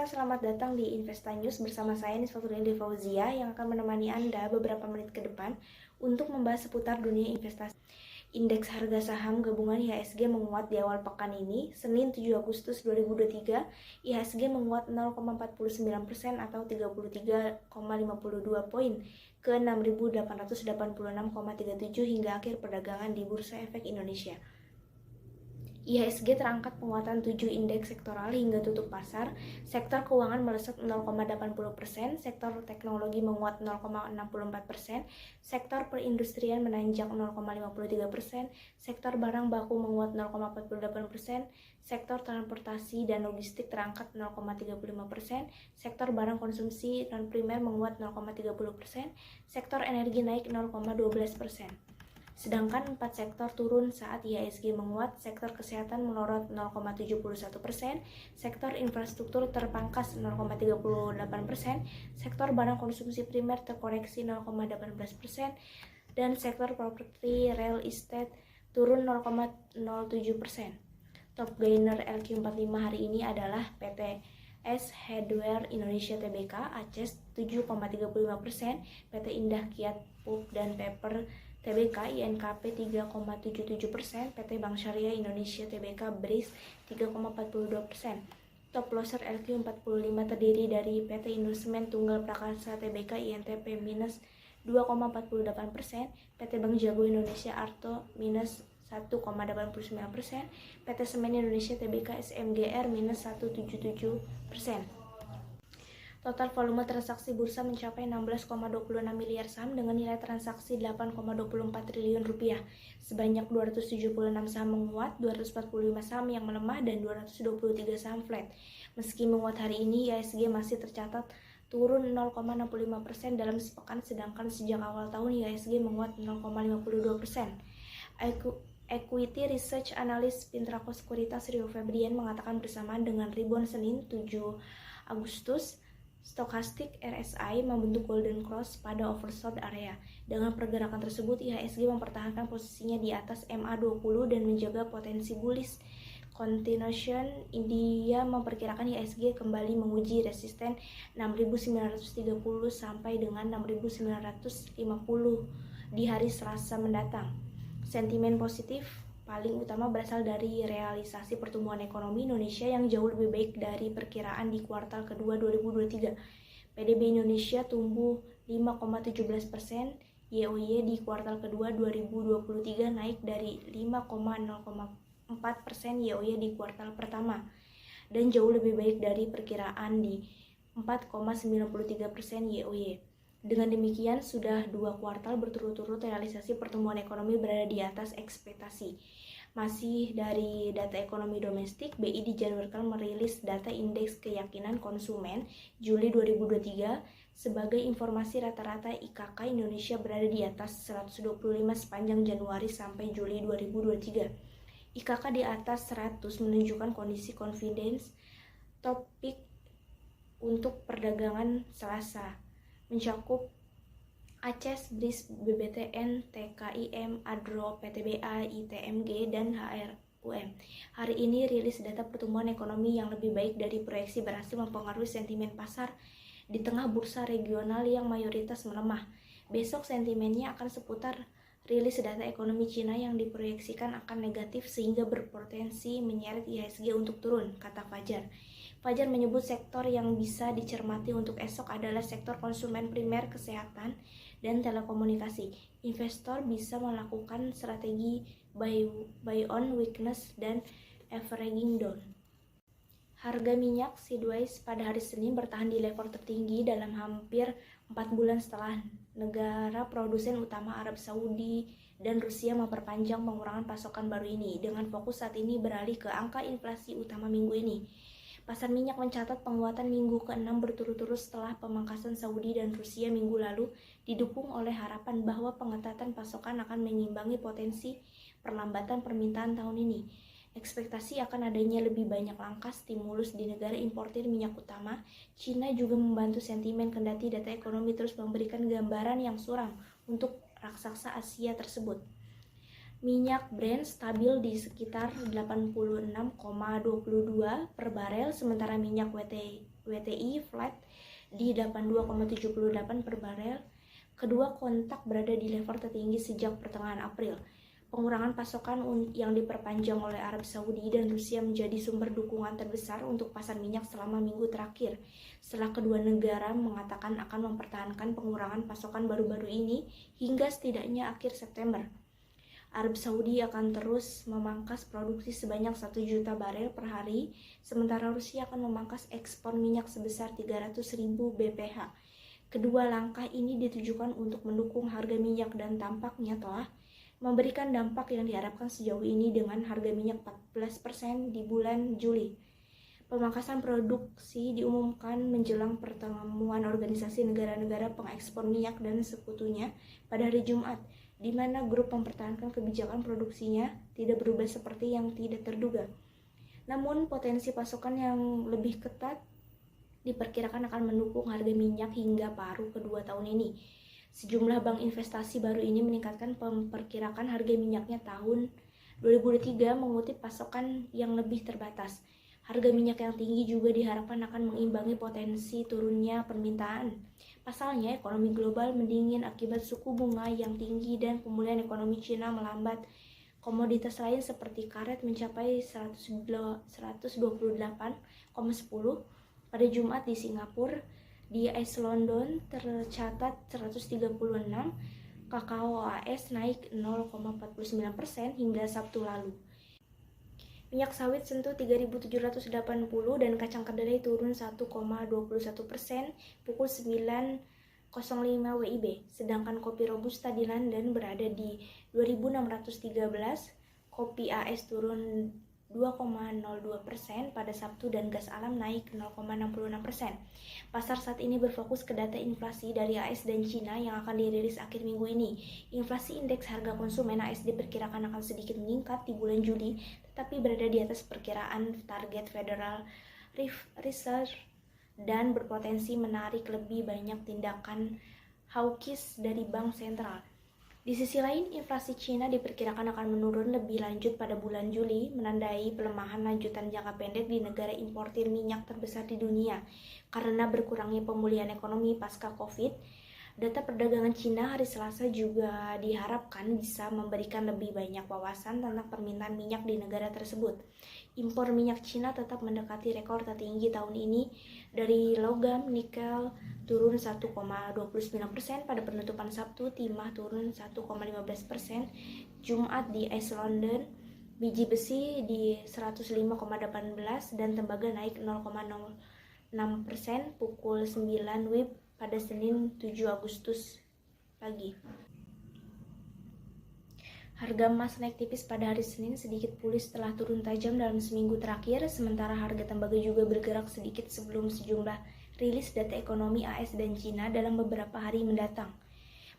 pemirsa, selamat datang di Investa News bersama saya Nisfatullah Fauzia yang akan menemani Anda beberapa menit ke depan untuk membahas seputar dunia investasi. Indeks harga saham gabungan IHSG menguat di awal pekan ini, Senin 7 Agustus 2023, IHSG menguat 0,49% atau 33,52 poin ke 6.886,37 hingga akhir perdagangan di Bursa Efek Indonesia. IHSG terangkat penguatan 7 indeks sektoral hingga tutup pasar. Sektor keuangan melesat 0,80%, sektor teknologi menguat 0,64%, sektor perindustrian menanjak 0,53%, sektor barang baku menguat 0,48%, sektor transportasi dan logistik terangkat 0,35%, sektor barang konsumsi non-primer menguat 0,30%, sektor energi naik 0,12%. Sedangkan 4 sektor turun saat IHSG menguat, sektor kesehatan melorot 0,71%, sektor infrastruktur terpangkas 0,38%, sektor barang konsumsi primer terkoreksi 0,18%, dan sektor properti real estate turun 0,07%. Top gainer LQ45 hari ini adalah PT S Hardware Indonesia Tbk ACES 7,35%, PT Indah Kiat Pulp dan Paper Tbk INKP 3,77%, PT Bank Syariah Indonesia Tbk BRIS 3,42%. Top loser LQ45 terdiri dari PT Indosemen Tunggal Prakasa Tbk INTP minus 2,48%, PT Bank Jago Indonesia Arto minus 1,89%, PT Semen Indonesia Tbk SMGR minus 1,77%. Total volume transaksi bursa mencapai 16,26 miliar saham dengan nilai transaksi 8,24 triliun rupiah. Sebanyak 276 saham menguat, 245 saham yang melemah, dan 223 saham flat. Meski menguat hari ini, IHSG masih tercatat turun 0,65% dalam sepekan, sedangkan sejak awal tahun IHSG menguat 0,52%. Equity Research Analyst Pintraco Sekuritas Rio Febrian mengatakan bersamaan dengan rebound Senin 7 Agustus, Stokastik RSI membentuk Golden Cross pada oversold area. Dengan pergerakan tersebut, IHSG mempertahankan posisinya di atas MA20 dan menjaga potensi bullish continuation. India memperkirakan IHSG kembali menguji resisten 6.930 sampai dengan 6.950 di hari Selasa mendatang. Sentimen positif paling utama berasal dari realisasi pertumbuhan ekonomi Indonesia yang jauh lebih baik dari perkiraan di kuartal kedua 2023. PDB Indonesia tumbuh 5,17%, YoY di kuartal kedua 2023 naik dari 5,04% YoY di kuartal pertama, dan jauh lebih baik dari perkiraan di 4,93% YoY. Dengan demikian, sudah 2 kuartal berturut-turut realisasi pertumbuhan ekonomi berada di atas ekspektasi. Masih dari data ekonomi domestik, BI dijadwalkan merilis data indeks keyakinan konsumen Juli 2023. Sebagai informasi, rata-rata IKK Indonesia berada di atas 125 sepanjang Januari sampai Juli 2023. IKK di atas 100 menunjukkan kondisi confidence. Topik untuk perdagangan Selasa mencakup ACES, BRIS, BBTN, TKIM, ADRO, PTBA, ITMG, dan HRUM. Hari ini rilis data pertumbuhan ekonomi yang lebih baik dari proyeksi berhasil mempengaruhi sentimen pasar di tengah bursa regional yang mayoritas melemah. Besok sentimennya akan seputar rilis data ekonomi Cina yang diproyeksikan akan negatif sehingga berpotensi menyeret IHSG untuk turun, kata Fajar. Fajar menyebut sektor yang bisa dicermati untuk esok adalah sektor konsumen primer, kesehatan, dan telekomunikasi. Investor bisa melakukan strategi buy on weakness dan averaging down. Harga minyak sideways pada hari Senin bertahan di level tertinggi dalam hampir 4 bulan setelah negara produsen utama Arab Saudi dan Rusia memperpanjang pengurangan pasokan baru ini, dengan fokus saat ini beralih ke angka inflasi utama minggu ini. Pasar minyak mencatat penguatan minggu ke-6 berturut-turut setelah pemangkasan Saudi dan Rusia minggu lalu, didukung oleh harapan bahwa pengetatan pasokan akan mengimbangi potensi perlambatan permintaan tahun ini. Ekspektasi akan adanya lebih banyak langkah stimulus di negara importir minyak utama. Cina juga membantu sentimen kendati data ekonomi terus memberikan gambaran yang suram untuk raksasa Asia tersebut. Minyak Brent stabil di sekitar 86,22 per barel, sementara minyak WTI flat di 82,78 per barel. Kedua kontak berada di level tertinggi sejak pertengahan April. Pengurangan pasokan yang diperpanjang oleh Arab Saudi dan Rusia menjadi sumber dukungan terbesar untuk pasar minyak selama minggu terakhir, setelah kedua negara mengatakan akan mempertahankan pengurangan pasokan baru-baru ini hingga setidaknya akhir September. Arab Saudi akan terus memangkas produksi sebanyak 1 juta barel per hari, sementara Rusia akan memangkas ekspor minyak sebesar 300.000 bph. Kedua langkah ini ditujukan untuk mendukung harga minyak dan tampaknya telah memberikan dampak yang diharapkan sejauh ini dengan harga minyak 14% di bulan Juli. Pemangkasan produksi diumumkan menjelang pertemuan Organisasi Negara-Negara Pengekspor Minyak dan Sekutunya pada hari Jumat, di mana grup mempertahankan kebijakan produksinya tidak berubah seperti yang tidak terduga. Namun, potensi pasokan yang lebih ketat diperkirakan akan mendukung harga minyak hingga paruh kedua tahun ini. Sejumlah bank investasi baru ini meningkatkan memperkirakan harga minyaknya tahun 2023 mengutip pasokan yang lebih terbatas. Harga minyak yang tinggi juga diharapkan akan mengimbangi potensi turunnya permintaan. Pasalnya, ekonomi global mendingin akibat suku bunga yang tinggi dan pemulihan ekonomi Cina melambat. Komoditas lain seperti karet mencapai 128,10 pada Jumat di Singapura. Di ICE London tercatat 136, kakao AS naik 0,49% hingga Sabtu lalu. Minyak sawit sentuh 3.780 dan kacang kedelai turun 1,21% pukul 9.05 WIB, sedangkan kopi Robusta di London berada di 2.613, kopi AS turun 2,02% pada Sabtu dan gas alam naik 0,66%. Pasar saat ini berfokus ke data inflasi dari AS dan Cina yang akan dirilis akhir minggu ini. Inflasi indeks harga konsumen AS diperkirakan akan sedikit meningkat di bulan Juli, tetapi berada di atas perkiraan target Federal Reserve dan berpotensi menarik lebih banyak tindakan hawkish dari bank sentral. Di sisi lain, inflasi Cina diperkirakan akan menurun lebih lanjut pada bulan Juli, menandai pelemahan lanjutan jangka pendek di negara importir minyak terbesar di dunia karena berkurangnya pemulihan ekonomi pasca Covid. Data perdagangan Cina hari Selasa juga diharapkan bisa memberikan lebih banyak wawasan tentang permintaan minyak di negara tersebut. Impor minyak Cina tetap mendekati rekor tertinggi tahun ini dari logam nikel turun 1,29% pada penutupan Sabtu, timah turun 1,15%, Jumat di ICE London, biji besi di 105,18 dan tembaga naik 0,06% pukul 9 WIB pada Senin 7 Agustus pagi. Harga emas naik tipis pada hari Senin, sedikit pulih setelah turun tajam dalam seminggu terakhir, sementara harga tembaga juga bergerak sedikit sebelum sejumlah rilis data ekonomi AS dan Cina dalam beberapa hari mendatang.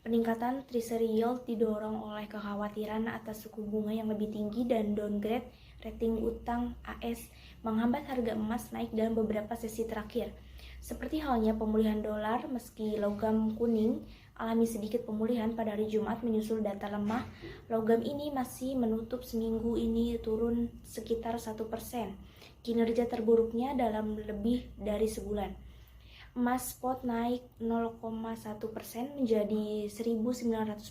Peningkatan Treasury yield didorong oleh kekhawatiran atas suku bunga yang lebih tinggi dan downgrade rating utang AS menghambat harga emas naik dalam beberapa sesi terakhir. Seperti halnya pemulihan dolar, meski logam kuning alami sedikit pemulihan pada hari Jumat menyusul data lemah, logam ini masih menutup seminggu ini turun sekitar 1%, kinerja terburuknya dalam lebih dari sebulan. Emas spot naik 0,1% menjadi 1.945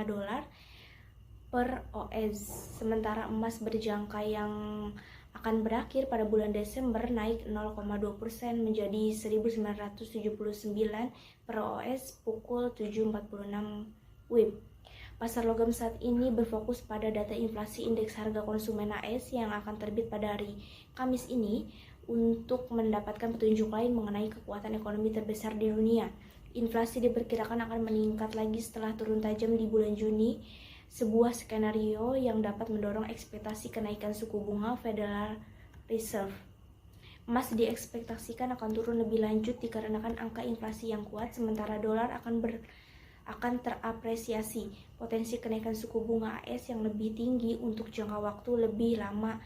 dolar per oz, sementara emas berjangka yang akan berakhir pada bulan Desember naik 0,2% menjadi 1.979 per oz pukul 7.46 WIB. Pasar logam saat ini berfokus pada data inflasi indeks harga konsumen AS yang akan terbit pada hari Kamis ini untuk mendapatkan petunjuk lain mengenai kekuatan ekonomi terbesar di dunia. Inflasi diperkirakan akan meningkat lagi setelah turun tajam di bulan Juni, sebuah skenario yang dapat mendorong ekspektasi kenaikan suku bunga Federal Reserve. Emas diekspektasikan akan turun lebih lanjut dikarenakan angka inflasi yang kuat, sementara dolar akan terapresiasi. Potensi kenaikan suku bunga AS yang lebih tinggi untuk jangka waktu lebih lama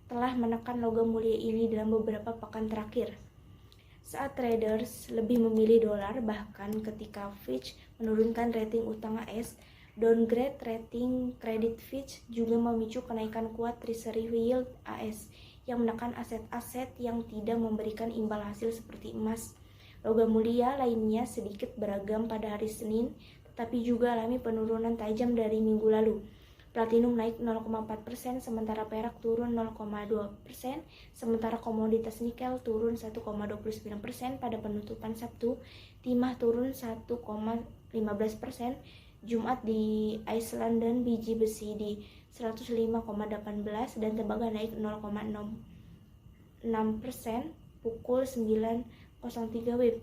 telah menekan logam mulia ini dalam beberapa pekan terakhir. Saat traders lebih memilih dolar, bahkan ketika Fitch menurunkan rating utang AS, downgrade rating kredit Fitch juga memicu kenaikan kuat Treasury yield AS yang menekan aset-aset yang tidak memberikan imbal hasil seperti emas. Logam mulia lainnya sedikit beragam pada hari Senin, tetapi juga alami penurunan tajam dari minggu lalu. Platinum naik 0,4%, sementara perak turun 0,2%, sementara komoditas nikel turun 1,29% pada penutupan Sabtu, timah turun 1,15%, Jumat di Iceland dan biji besi di 105,18 dan tembaga naik 0,06% pukul 9.03 WIB.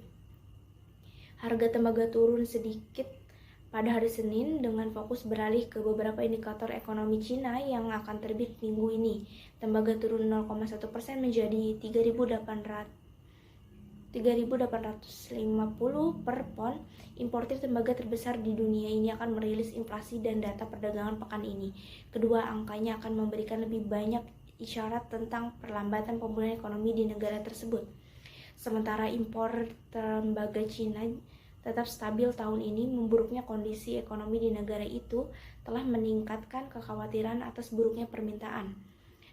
Harga tembaga turun sedikit pada hari Senin dengan fokus beralih ke beberapa indikator ekonomi Cina yang akan terbit minggu ini. Tembaga turun 0,1% menjadi 3.850 per pon. Importir tembaga terbesar di dunia ini akan merilis inflasi dan data perdagangan pekan ini. Kedua angkanya akan memberikan lebih banyak isyarat tentang perlambatan pemulihan ekonomi di negara tersebut. Sementara impor tembaga Cina tetap stabil tahun ini, memburuknya kondisi ekonomi di negara itu telah meningkatkan kekhawatiran atas buruknya permintaan.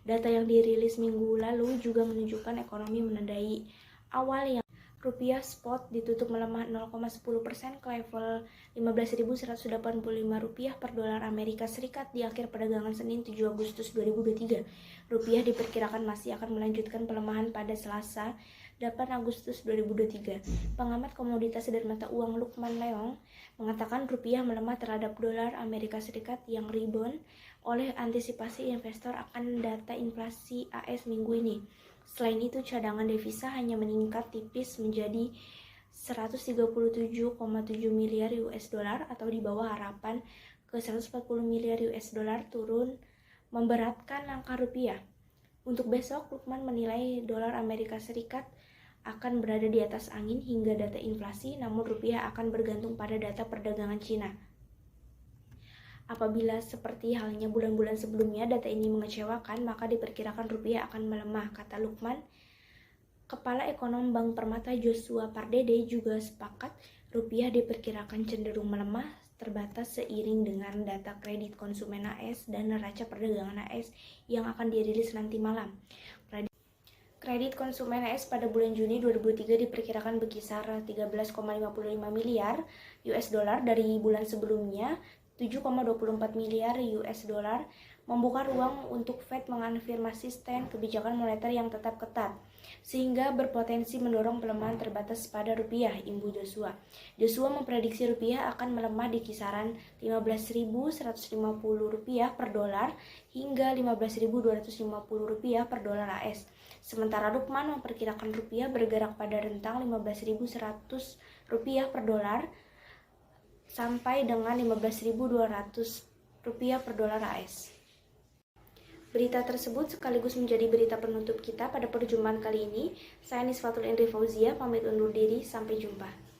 Data yang dirilis minggu lalu juga menunjukkan ekonomi menandai awal yang rupiah spot ditutup melemah 0,10% ke level Rp15.185 per dolar Amerika Serikat di akhir perdagangan Senin 7 Agustus 2023. Rupiah diperkirakan masih akan melanjutkan pelemahan pada Selasa 8 Agustus 2023. Pengamat komoditas dan mata uang Lukman Leong mengatakan rupiah melemah terhadap dolar Amerika Serikat yang rebound oleh antisipasi investor akan data inflasi AS minggu ini. Selain itu, cadangan devisa hanya meningkat tipis menjadi 137,7 miliar US dollar atau di bawah harapan ke 140 miliar US dollar, turun memberatkan angka rupiah. Untuk besok, Lukman menilai dolar Amerika Serikat akan berada di atas angin hingga data inflasi, namun rupiah akan bergantung pada data perdagangan Cina. Apabila seperti halnya bulan-bulan sebelumnya data ini mengecewakan, maka diperkirakan rupiah akan melemah, kata Lukman. Kepala Ekonom Bank Permata Joshua Pardede juga sepakat rupiah diperkirakan cenderung melemah terbatas seiring dengan data kredit konsumen AS dan neraca perdagangan AS yang akan dirilis nanti malam. Kredit konsumen AS pada bulan Juni 2003 diperkirakan berkisar 13,55 miliar US dollar dari bulan sebelumnya 7,24 miliar US dollar, membuka ruang untuk Fed mengonfirmasi stand kebijakan moneter yang tetap ketat, sehingga berpotensi mendorong pelemahan terbatas pada rupiah, imbu Joshua. Joshua memprediksi rupiah akan melemah di kisaran Rp15.150 per dolar hingga Rp15.250 per dolar AS. Sementara Lukman memperkirakan rupiah bergerak pada rentang Rp15.100 per dolar sampai dengan Rp15.200 per dolar AS. Berita tersebut sekaligus menjadi berita penutup kita pada perjumpaan kali ini. Saya Nisfatul Indri Fauzia, pamit undur diri, sampai jumpa.